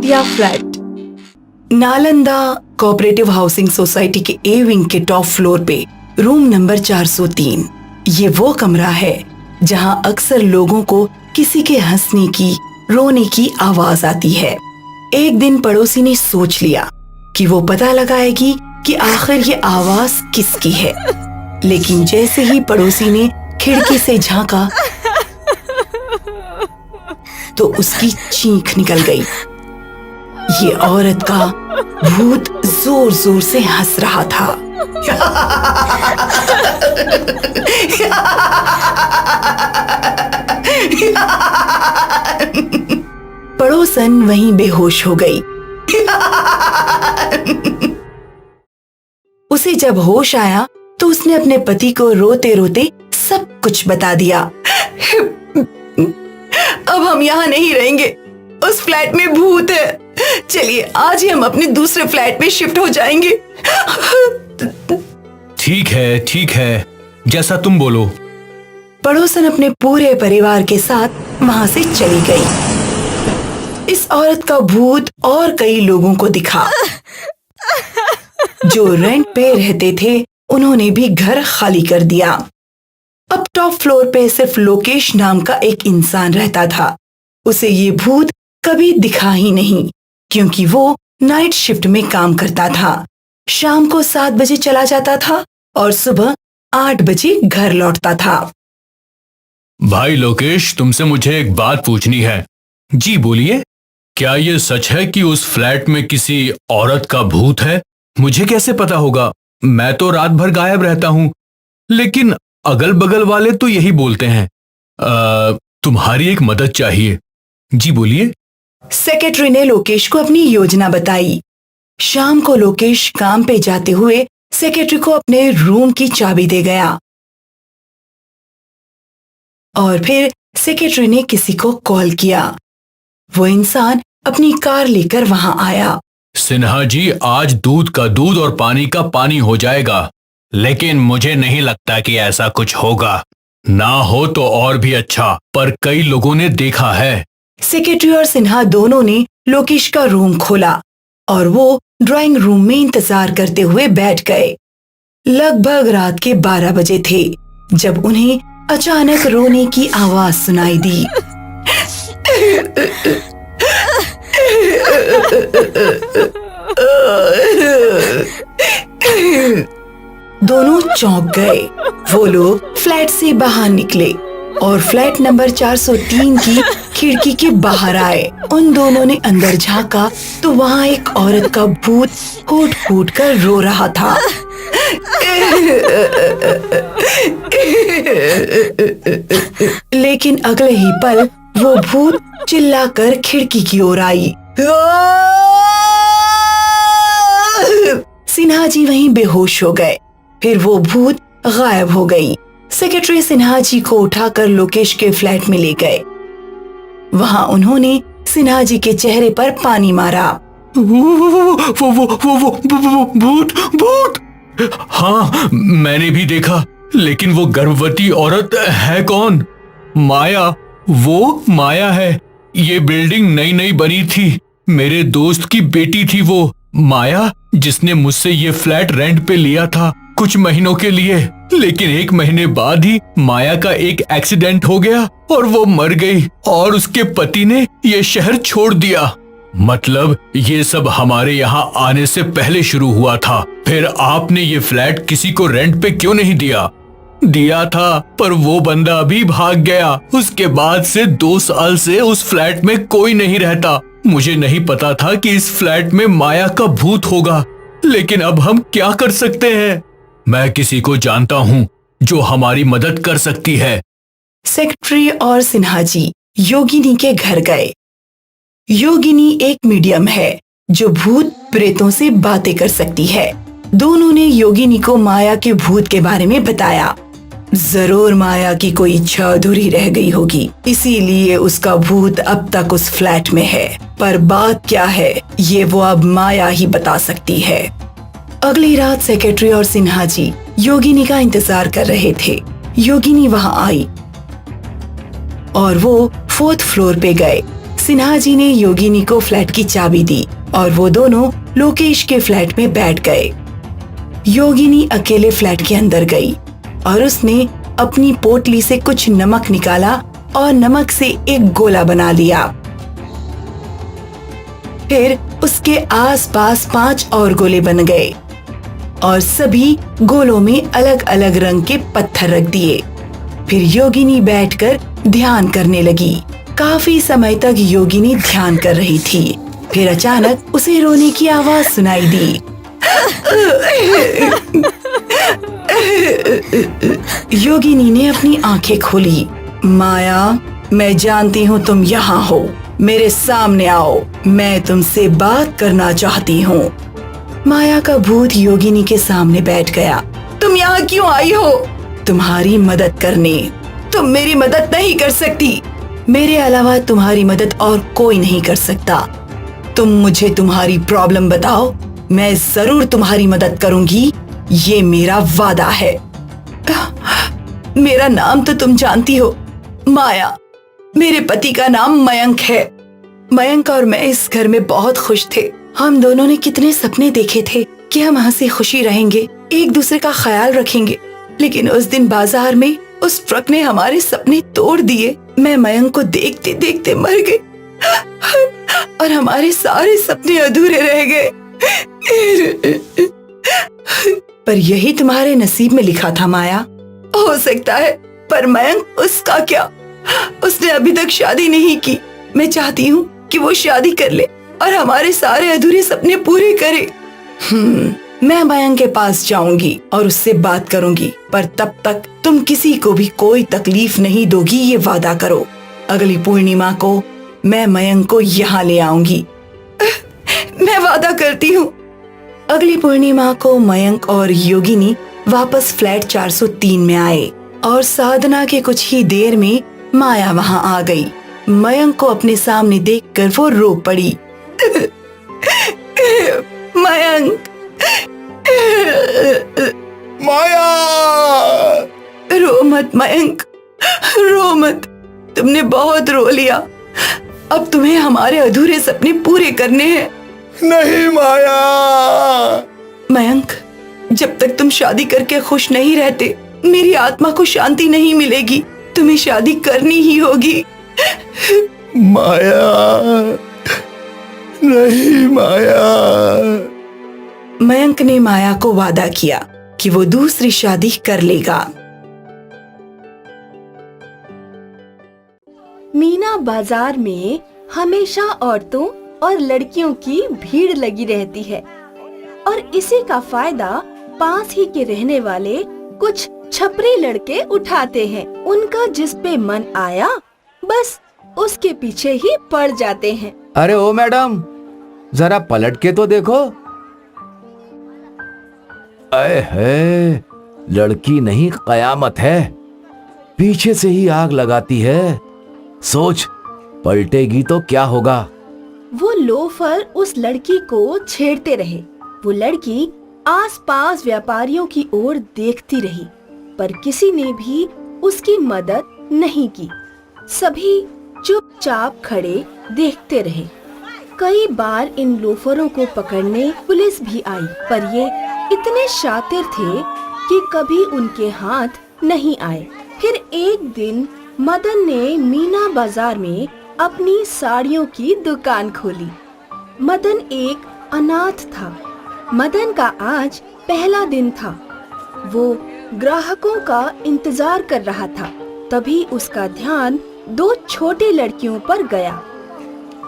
घटिया flat. Nalanda cooperative housing society के A wing के टॉप फ्लोर पे रूम नंबर 403। ये वो कमरा है जहां अक्सर लोगों को किसी के हंसने की, रोने की आवाज आती है। एक दिन पड़ोसी ने सोच लिया कि वो पता लगाएगी कि आखिर ये आवाज किसकी है। लेकिन जैसे ही पड़ोसी ने खिड़की से झांका तो उसकी चीख निकल गई। ये औरत का भूत जोर जोर से हंस रहा था। पड़ोसन वहीं बेहोश हो गई। उसे जब होश आया तो उसने अपने पति को रोते रोते सब कुछ बता दिया। अब हम यहाँ नहीं रहेंगे, उस फ्लैट में भूत है। चलिए आज ही हम अपने दूसरे फ्लैट में शिफ्ट हो जाएंगे। ठीक है, जैसा तुम बोलो। पड़ोसन अपने पूरे परिवार के साथ वहाँ से चली गई। इस औरत का भूत और कई लोगों को दिखा। जो रेंट पे रहते थे उन्होंने भी घर खाली कर दिया। अब टॉप फ्लोर पे सिर्फ लोकेश नाम का एक इंसान रहता था। उसे ये भूत कभी दिखा ही नहीं, क्योंकि वो नाइट शिफ्ट में काम करता था। शाम को 7 बजे चला जाता था और सुबह 8 बजे घर लौटता था। भाई लोकेश, तुमसे मुझे एक बात पूछनी है। जी बोलिए। क्या ये सच है कि उस फ्लैट में किसी औरत का भूत है? मुझे कैसे पता होगा? मैं तो रात भर गायब रहता हूँ, लेकिन अगल बगल वाले तो यही बोलते हैं। तुम्हारी एक मदद चाहिए। जी बोलिए। सेक्रेटरी ने लोकेश को अपनी योजना बताई। शाम को लोकेश काम पे जाते हुए सेक्रेटरी को अपने रूम की चाबी दे गया और फिर सेक्रेटरी ने किसी को कॉल किया। वो इंसान अपनी कार लेकर वहां आया। सिन्हा जी, आज दूध का दूध और पानी का पानी हो जाएगा, लेकिन मुझे नहीं लगता कि ऐसा कुछ होगा। ना हो तो और भी अच्छा, पर कई लोगों ने देखा है। सेक्रेटरी और सिन्हा दोनों ने लोकेश का रूम खोला और वो ड्राइंग रूम में इंतजार करते हुए बैठ गए। लगभग रात के 12 बजे थे जब उन्हें अचानक रोने की आवाज सुनाई दी। दोनों चौंक गए। वो लोग फ्लैट से बाहर निकले और फ्लैट नंबर 403 की खिड़की के बाहर आए। उन दोनों ने अंदर झांका तो वहाँ एक औरत का भूत फूट फूट कर रो रहा था। लेकिन अगले ही पल वो भूत चिल्लाकर खिड़की की ओर आई। सिन्हा जी वहीं बेहोश हो गए। फिर वो भूत गायब हो गई। सेक्रेटरी सिन्हा जी को उठाकर लोकेश के फ्लैट में ले गए। वहां उन्होंने सिन्हा जी के चेहरे पर पानी मारा। भूत। हाँ, मैंने भी देखा, लेकिन वो गर्भवती औरत है कौन? माया। वो माया है। ये बिल्डिंग नई नई बनी थी, मेरे दोस्त की बेटी थी वो माया, जिसने मुझसे ये फ्लैट रेंट पे लिया था कुछ महीनों के लिए। लेकिन 1 महीने बाद ही माया का एक एक्सीडेंट हो गया और वो मर गई और उसके पति ने ये शहर छोड़ दिया। मतलब ये सब हमारे यहाँ आने से पहले शुरू हुआ था। फिर आपने ये फ्लैट किसी को रेंट पे क्यों नहीं दिया? दिया था, पर वो बंदा भी भाग गया। उसके बाद से 2 साल से उस फ्लैट में कोई नहीं रहता। मुझे नहीं पता था कि इस फ्लैट में माया का भूत होगा, लेकिन अब हम क्या कर सकते हैं? मैं किसी को जानता हूँ जो हमारी मदद कर सकती है। सेक्रेटरी और सिन्हा जी योगिनी के घर गए। योगिनी एक मीडियम है जो भूत प्रेतों से बातें कर सकती है। दोनों ने योगिनी को माया के भूत के बारे में बताया। जरूर माया की कोई इच्छा अधूरी रह गई होगी, इसीलिए उसका भूत अब तक उस फ्लैट में है। पर बात क्या है ये वो अब माया ही बता सकती है। अगली रात सेक्रेटरी और सिन्हा जी योगिनी का इंतजार कर रहे थे। योगिनी वहां आई और वो 4th फ्लोर पे गए। सिन्हा जी ने योगिनी को फ्लैट की चाबी दी और वो दोनों लोकेश के फ्लैट में बैठ गए। योगिनी अकेले फ्लैट के अंदर गई और उसने अपनी पोटली से कुछ नमक निकाला और नमक से एक गोला बना लिया। फिर उसके आसपास 5 और गोले बन गए और सभी गोलों में अलग अलग रंग के पत्थर रख दिए। फिर योगिनी बैठकर ध्यान करने लगी। काफी समय तक योगिनी ध्यान कर रही थी। फिर अचानक उसे रोने की आवाज सुनाई दी। योगिनी ने अपनी आंखें खोली। माया, मैं जानती हूँ तुम यहाँ हो। मेरे सामने आओ, मैं तुमसे बात करना चाहती हूँ। माया का भूत योगिनी के सामने बैठ गया। तुम यहाँ क्यों आई हो? तुम्हारी मदद करने। तुम मेरी मदद नहीं कर सकती। मेरे अलावा तुम्हारी मदद और कोई नहीं कर सकता। तुम मुझे तुम्हारी प्रॉब्लम बताओ, मैं जरूर तुम्हारी मदद करूंगी। ये मेरा वादा है। मेरा नाम तो तुम जानती हो, माया। मेरे पति का नाम मयंक है। मयंक और मैं इस घर में बहुत खुश थे। हम दोनों ने कितने सपने देखे थे कि हम हंसी खुशी रहेंगे, एक दूसरे का ख्याल रखेंगे। लेकिन उस दिन बाजार में उस ट्रक ने हमारे सपने तोड़ दिए। मैं मयंक को देखते देखते मर गई और हमारे सारे सपने अधूरे रह गए। पर यही तुम्हारे नसीब में लिखा था माया। हो सकता है, पर मयंक, उसका क्या? उसने अभी तक शादी नहीं की। मैं चाहती हूँ कि वो शादी कर ले और हमारे सारे अधूरे सपने पूरे करे। मैं मयंक के पास जाऊंगी और उससे बात करूंगी, पर तब तक तुम किसी को भी कोई तकलीफ नहीं दोगी, ये वादा करो। अगली पूर्णिमा को मैं मयंक को यहाँ ले आऊंगी। मैं वादा करती हूँ। अगली पूर्णिमा को मयंक और योगिनी वापस फ्लैट 403 में आए और साधना के कुछ ही देर में माया वहाँ आ गई। मयंक को अपने सामने देखकर वो रो पड़ी। मयंक, माया! रो मत मयंक, रो मत। तुमने बहुत रो लिया। अब तुम्हें हमारे अधूरे सपने पूरे करने हैं। नहीं माया! मयंक, जब तक तुम शादी करके खुश नहीं रहते, मेरी आत्मा को शांति नहीं मिलेगी। तुम्हें शादी करनी ही होगी। माया, नहीं माया। मयंक ने माया को वादा किया कि वो दूसरी शादी कर लेगा। मीना बाजार में हमेशा औरतों और लड़कियों की भीड़ लगी रहती है और इसी का फायदा पास ही के रहने वाले कुछ छपरी लड़के उठाते हैं। उनका जिस पे मन आया बस उसके पीछे ही पड़ जाते हैं। अरे ओ मैडम, जरा पलट के तो देखो। अरे है, लड़की नहीं कयामत है। पीछे से ही आग लगाती है। सोच, पलटेगी तो क्या होगा। वो लोफर उस लड़की को छेड़ते रहे। वो लड़की आसपास व्यापारियों की ओर देखती रही, पर किसी ने भी उसकी मदद नहीं की। सभी चुपचाप खड़े देखते रहे। कई बार इन लोफरों को पकड़ने पुलिस भी आई, पर ये इतने शातिर थे कि कभी उनके हाथ नहीं आए। फिर एक दिन मदन ने मीना बाजार में अपनी साड़ियों की दुकान खोली। मदन एक अनाथ था। मदन का आज पहला दिन था। वो ग्राहकों का इंतजार कर रहा था। तभी उसका ध्यान 2 छोटी लड़कियों पर गया,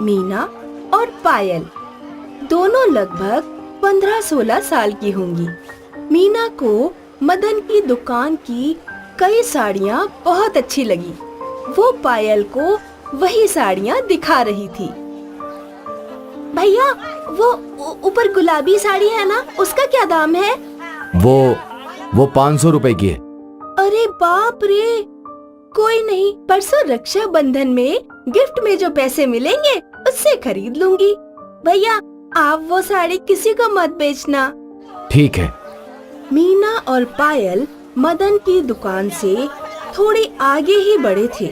मीना और पायल। दोनों लगभग 15-16 साल की होंगी। मीना को मदन की दुकान की कई साड़ियाँ बहुत अच्छी लगी। वो पायल को वही साड़ियाँ दिखा रही थी। भैया, वो ऊपर गुलाबी साड़ी है ना, उसका क्या दाम है? वो 500 रुपए की है। अरे बाप रे, कोई नहीं, परसों रक्षाबंधन में गिफ्ट में जो पैसे मिलेंगे उससे खरीद लूंगी। भैया, आप वो साड़ी किसी को मत बेचना। ठीक है। मीना और पायल मदन की दुकान से थोड़ी आगे ही बढ़े थे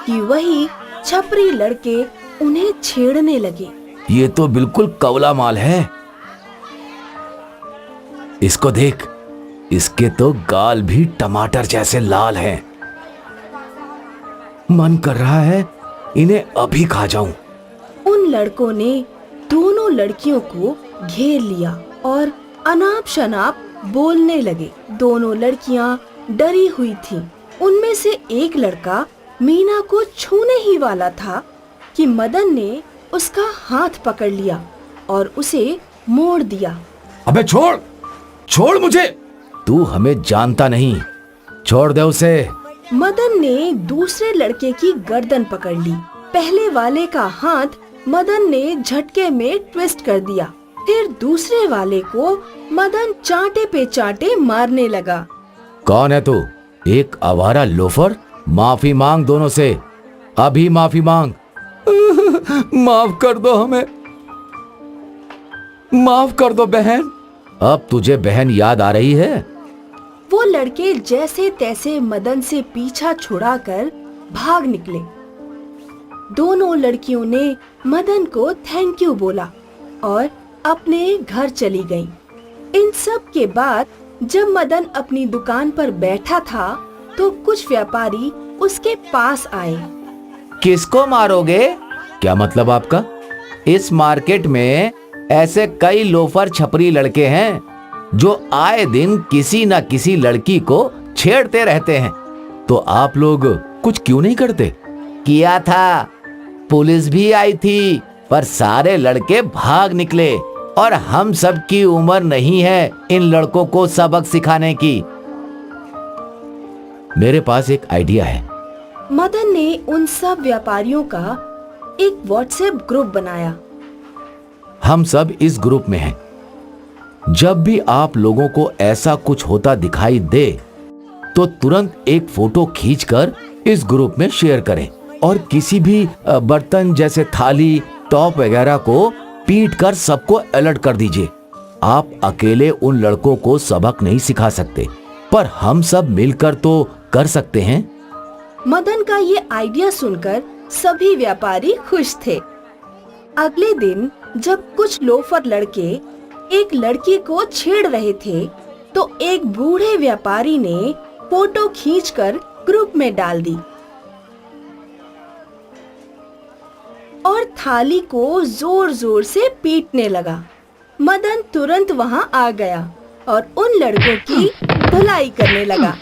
कि वही छपरी लड़के उन्हें छेड़ने लगे। ये तो बिल्कुल कवला माल है। इसको देख, इसके तो गाल भी टमाटर जैसे लाल हैं। मन कर रहा है इन्हें अभी खा जाऊं। उन लड़कों ने दोनों लड़कियों को घेर लिया और अनाप शनाप बोलने लगे। दोनों लड़कियां डरी हुई थीं। उनमें से एक लड़का मीना को छूने ही वाला था कि मदन ने उसका हाथ पकड़ लिया और उसे मोड़ दिया। अबे छोड़, छोड़ मुझे, तू हमें जानता नहीं, छोड़ दे उसे। मदन ने दूसरे लड़के की गर्दन पकड़ ली। पहले वाले का हाथ मदन ने झटके में ट्विस्ट कर दिया। फिर दूसरे वाले को मदन चांटे पे चांटे मारने लगा। कौन है तू? एक आवारा लोफर? माफी मांग दोनों से, अभी माफी मांग। माफ कर दो हमें, माफ कर दो बहन। अब तुझे बहन याद आ रही है? वो लड़के जैसे तैसे मदन से पीछा छुड़ाकर भाग निकले। दोनों लड़कियों ने मदन को थैंक यू बोला और अपने घर चली गईं। इन सब के बाद जब मदन अपनी दुकान पर बैठा था तो कुछ व्यापारी उसके पास आए। किसको मारोगे? क्या मतलब आपका? इस मार्केट में ऐसे कई लोफर छपरी लड़के हैं जो आए दिन किसी न किसी लड़की को छेड़ते रहते हैं, तो आप लोग कुछ क्यों नहीं करते? किया था, पुलिस भी आई थी, पर सारे लड़के भाग निकले और हम सब की उम्र नहीं है इन लड़कों को सबक सिखाने की। मेरे पास एक आइडिया है। मदन ने उन सब व्यापारियों का एक व्हाट्सएप ग्रुप बनाया। हम सब इस ग्रुप में हैं। जब भी आप लोगों को ऐसा कुछ होता दिखाई दे तो तुरंत एक फोटो खींचकर इस ग्रुप में शेयर करें और किसी भी बर्तन जैसे थाली, टॉप वगैरह को पीट कर सबको अलर्ट कर दीजिए। आप अकेले उन लड़कों को सबक नहीं सिखा सकते, पर हम सब मिलकर तो कर सकते हैं। मदन का ये आइडिया सुनकर सभी व्यापारी खुश थे। अगले दिन जब कुछ लोफर लड़के एक लड़की को छेड़ रहे थे तो एक बूढ़े व्यापारी ने फोटो खींचकर ग्रुप में डाल दी और थाली को जोर जोर से पीटने लगा। मदन तुरंत वहां आ गया और उन लड़कों की धुलाई करने लगा।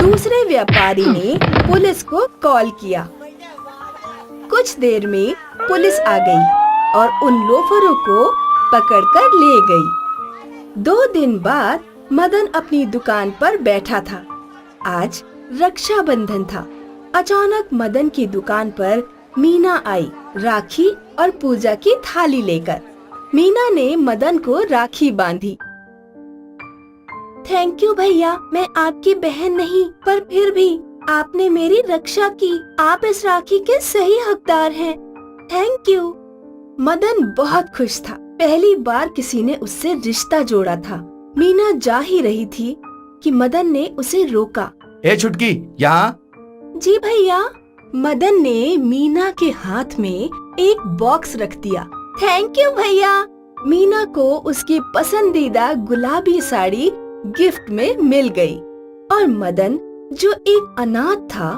दूसरे व्यापारी ने पुलिस को कॉल किया। कुछ देर में पुलिस आ गई और उन लोफरों को पकड़कर ले गई। 2 दिन बाद मदन अपनी दुकान पर बैठा था। आज रक्षाबंधन था। अचानक मदन की दुकान पर मीना आई, राखी और पूजा की थाली लेकर। मीना ने मदन को राखी बांधी। थैंक यू भैया, मैं आपकी बहन नहीं, पर फिर भी आपने मेरी रक्षा की। आप इस राखी के सही हकदार हैं। Thank you. मदन बहुत खुश था। पहली बार किसी ने उससे रिश्ता जोड़ा था। मीना जा ही रही थी कि मदन ने उसे रोका। ए छुटकी, यहाँ। जी भैया। मदन ने मीना के हाथ में एक बॉक्स रख दिया। थैंक यू भैया। मीना को उसकी पसंदीदा गुलाबी साड़ी गिफ्ट में मिल गई और मदन जो एक अनाथ था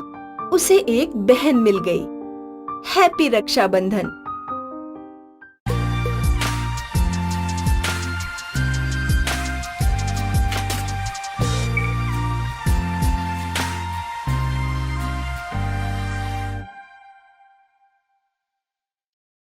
उसे एक बहन मिल गई। हैप्पी रक्षाबंधन।